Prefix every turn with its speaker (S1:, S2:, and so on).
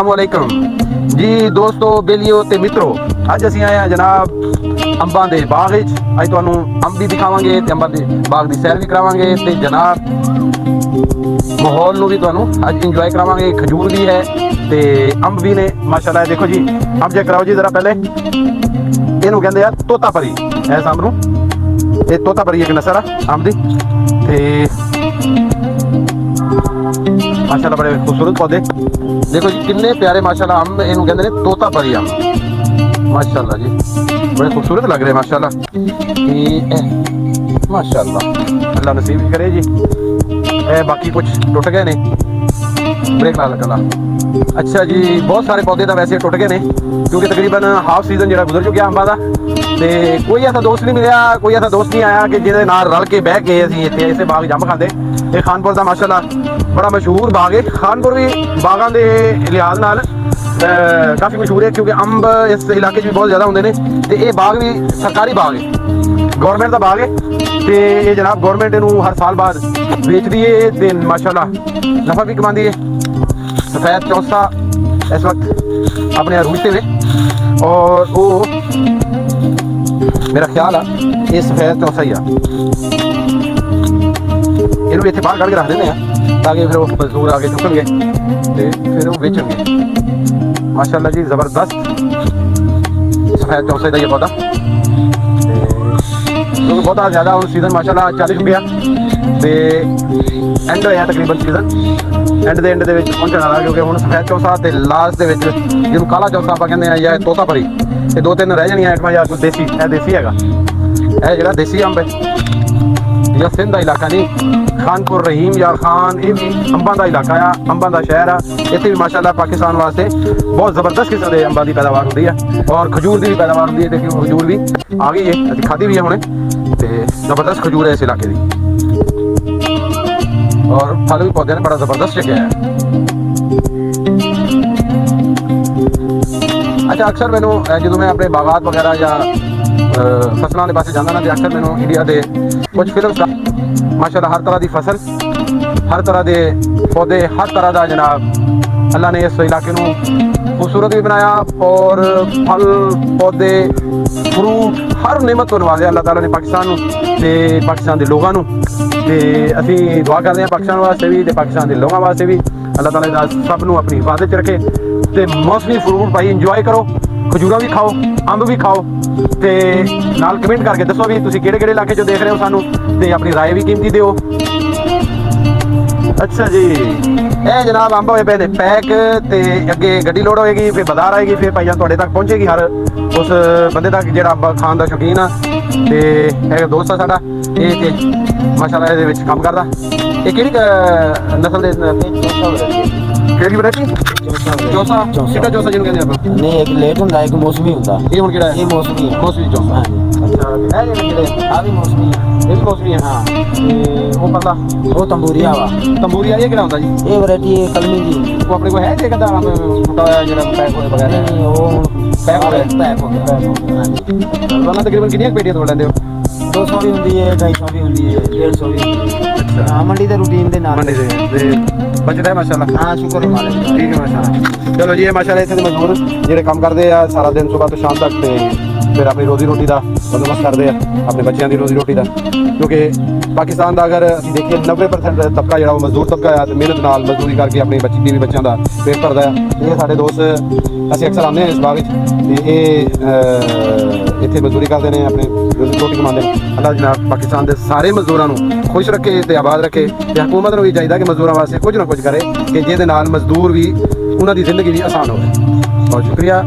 S1: अस्सलामुअलैकुम जी दोस्तों बेलियो ते मित्रों, अज असीं आए हैं जनाब अंबां दे बाग विच। अज तुहानूं अंब भी दिखावांगे ते अंबां दे बाग दी सैर भी करावांगे ते जनाब माहौल नूं भी तुहानूं अज इंजॉय करावांगे। खजूर भी है ते अंब भी ने माशाअल्लाह। देखो जी अंब चेक कराओ जी जरा, पहले इहनूं कहंदे आ तोता परी। इस अंब नूं ये तोता परी एक नस्ल आ अंब दी ते माशाअल्लाह बड़े खूबसूरत पौधे। देखो जी कितने प्यारे माशाअल्लाह अंब, इन्हों कहते हैं तोता परी अंब। माशाअल्लाह जी बड़े खूबसूरत लग रहे हैं माशाअल्लाह। माशाअल्लाह अल्लाह नसीब भी करे जी। बाकी कुछ टुट गए ने, ब्रेक ला लगा। अच्छा जी बहुत सारे पौधे तो वैसे टुट गए ने क्योंकि तकरीबन हाफ सीजन जो गुजर चुका अंबा का। तो कोई ऐसा दोस्त नहीं मिला, कोई ऐसा दोस्त नहीं आया कि जिहदे नाल रल के बह के असीं इत्थे इसे बाग जंब खांदे। ये खानपुर का माशाअल्लाह बड़ा मशहूर बाग है। खानपुर भी बागां दे लिहाज नाल काफ़ी मशहूर है क्योंकि अंब इस इलाके भी बहुत ज़्यादा होंगे ने। तो ये बाग भी सरकारी बाग है, गौरमेंट का बाग है। तो ये जनाब गौरमेंट इनू हर साल बाद बेचती है तो माशाअल्लाह नफा भी कमाती है। सफ़ेद चौसा इस वक्त अपने अरूज पे और वो मेरा ख्याल है ये सफ़ेद चौसा ही है। इन्होंने इतने बाहर कढ़ के रख देने हैं ताकि फिर वो मजदूर आगे चुकणगे तो फिर वो बेचणगे। माशाअल्लाह जी ज़बरदस्त सफ़ेद चौसे का ये पौधा क्योंकि बहुत ज़्यादा और सीजन माशाअल्लाह चल चुकिया तो एंड होया तकरीबन सीजन एंड दे पहुंचने वाला क्योंकि हुण सफ़ेद चौसा तो लास्ट दे विच जिहनूं काला चौसा आपां कहंदे आ या तोता परी, ये दो तीन रह जाणियां आइटमां। या कुछ देसी है, देसी हैगा यह जिहड़ा देसी अंब है या सिंध का इलाका नहीं, खानपुर रहीम यार खान ये भी अंबां का इलाका आ, अंबां का शहर आ। इत्थे भी माशाअल्लाह पाकिस्तान वास्ते बहुत ज़बरदस्त किस्म के अंबां की पैदावार होती है और खजूर की भी पैदावार होती है। देखिए खजूर भी आ गई है, असीं खाधी भी है हुणे ते ज़बरदस्त खजूर है इस इलाके की और फल भी पौधे ने बड़ा ज़बरदस्त जगह है। अच्छा अक्सर मैनू जो मैं अपने बागात वगैरह या फसलों के पास जाना ना तो अक्सर मैनू इंडिया के कुछ फिल्म स्टार माशाअल्लाह हर तरह की फसल, हर तरह के पौधे, हर तरह का जनाब अल्लाह ने इस इलाके को खूबसूरत भी बनाया और फल पौधे फ्रूट हर नेमत को नवाज़िया अल्लाह ताला ने पाकिस्तान ते पाकिस्तान के लोगों ते असीं दुआ करते हैं पाकिस्तान वास्ते भी ते पाकिस्तान के लोगों वास्ते भी अल्लाह ताला सब नूं अपनी हिफाजत च रखे। ते मौसमी फ्रूट भाई इंजॉय करो, खजूरा भी खाओ, अंब भी खाओ ते नाल कमेंट करके दसो भी तुसीं किहड़े इलाके चों देख रहे हो सानू ते अपनी राय भी कीमती दिओ। अच्छा जी ये जनाब अंब होए पे ने पैक ते अगे गड्डी लोड होएगी फिर बाजार आएगी फिर भाईजान तुहाडे तक पहुंचेगी हर उस बंदे तक जिहड़ा अंब खाण दा शौकीन आ। ते एक दोस्त आ साडा ये ते माशाअल्लाह इहदे विच काम करदा। ये किहड़ी नस्ल दे किहड़ी वैरायटी चौसा किहड़ा चौसा जिहनूं कहंदे ਆਪਾਂ
S2: नहीं एक लेट ਹੁੰਦਾ एक मौसमी ਹੁੰਦਾ।
S1: ਇਹ ਹੁਣ ਕਿਹੜਾ ਹੈ?
S2: ਇਹ मौसमी ਹੈ।
S1: ਮੌਸਮੀ ਚੌਸਾ।
S2: हाँ जी
S1: ਅੱਛਾ ਇਹ ਜਿਹੜੇ
S2: आ भी मौसमी है।
S1: ਇਹ ਵੀ ਮੌਸਮੀ ਹੈ।
S2: हाँ
S1: ਤੇ ਉਹ ਪਰਲਾ
S2: वो तंबूरिया वा
S1: ਤੰਬੂਰੀਆ ਇਹ ਕਿਹੜਾ ਹੁੰਦਾ ਜੀ?
S2: ये वैरायटी है कलमी दी होंदी।
S1: ਉਹ ਆਪਣੇ ਕੋਲ ਹੈ ਜੇ ਕਦਾ ਟੁੱਟਾ ਹੋਇਆ ਜਿਹੜਾ ਪੈਕ ਹੋਇਆ ਵਗੈਰਾ
S2: नहीं नहीं वो
S1: पैक हो गया।
S2: पैक हो गया। हाँ जी
S1: ਉਹਨਾਂ ਤਕਰੀਬਨ ਕਿੰਨੀਆਂ ਪੇਟੀਆਂ ਤੋੜ ਲੈਂਦੇ ਹੋ?
S2: 200 भी होंदी है 250 भी होंदी है 150 भी होंदी है।
S1: ਅੱਛਾ
S2: हाँ मंडी ਦੇ रूटीन ਦੇ ਨਾਲ
S1: ਮੰਡੀ ਦੇ ਤੇ ਬਚਦਾ ਹੈ ਮਾਸ਼ਾਅੱਲਾ।
S2: हाँ शुक्र है मालिक का।
S1: ठीक है माशाल्लाह। चलो जी ये माशाल्लाह इतने मजदूर ਜਿਹੜੇ ਕੰਮ ਕਰਦੇ ਆ ਸਾਰਾ ਦਿਨ ਸਵੇਰ ਤੋਂ ਸ਼ਾਮ ਤੱਕ ਤੇ ਫਿਰ ਆਪਣੀ ਰੋਜ਼ੀ ਰੋਟੀ ਦਾ ਬੰਦੋਬਸਤ ਕਰਦੇ ਆ ਆਪਣੇ ਬੱਚਿਆਂ ਦੀ ਰੋਜ਼ੀ ਰੋਟੀ ਦਾ ਕਿਉਂਕਿ ਪਾਕਿਸਤਾਨ ਦਾ ਅਗਰ ਅਸੀਂ ਦੇਖੀਏ 90% ਤਬਕਾ ਜਿਹੜਾ ਉਹ ਮਜ਼ਦੂਰ ਤਬਕਾ ਆ ਤੇ ਮਿਹਨਤ ਨਾਲ ਮਜ਼ਦੂਰੀ ਕਰਕੇ ਆਪਣੇ ਬੱਚਿਆਂ ਦਾ ਪੇਟ ਭਰਦਾ ਆ। ਇਹ ਸਾਡੇ ਦੋਸਤ ਅਸੀਂ ਅਕਸਰ ਆਉਂਦੇ ਹਾਂ ਇਸ ਬਾਗ ਵਿੱਚ ਤੇ ਇਹ ਇੱਥੇ ਮਜ਼ਦੂਰੀ ਕਰਦੇ ਨੇ ਆਪਣੇ ਰੋਜ਼ੀ ਰੋਟੀ ਕਮਾਉਂਦੇ ਨੇ। ਅੱਲਾਹ ਜਨਾਬ ਪਾਕਿਸਤਾਨ ਦੇ ਸਾਰੇ ਮਜ਼ਦੂਰਾਂ ਨੂੰ ਖੁਸ਼ ਰੱਖੇ ਤੇ ਆਬਾਦ ਰੱਖੇ ਤੇ ਹਕੂਮਤ ਨੂੰ ਵੀ ਚਾਹੀਦਾ ਕਿ ਮਜ਼ਦੂਰਾਂ ਵਾਸਤੇ ਕੁਝ ਨਾ ਕੁਝ ਕਰੇ ਕਿ ਜਿਹਦੇ ਨਾਲ ਮਜ਼ਦੂਰ ਵੀ ਉਹਨਾਂ ਦੀ ਜ਼ਿੰਦਗੀ ਵੀ ਆਸਾਨ ਹੋਵੇ। ਬਹੁਤ ਸ਼ੁਕਰੀਆ।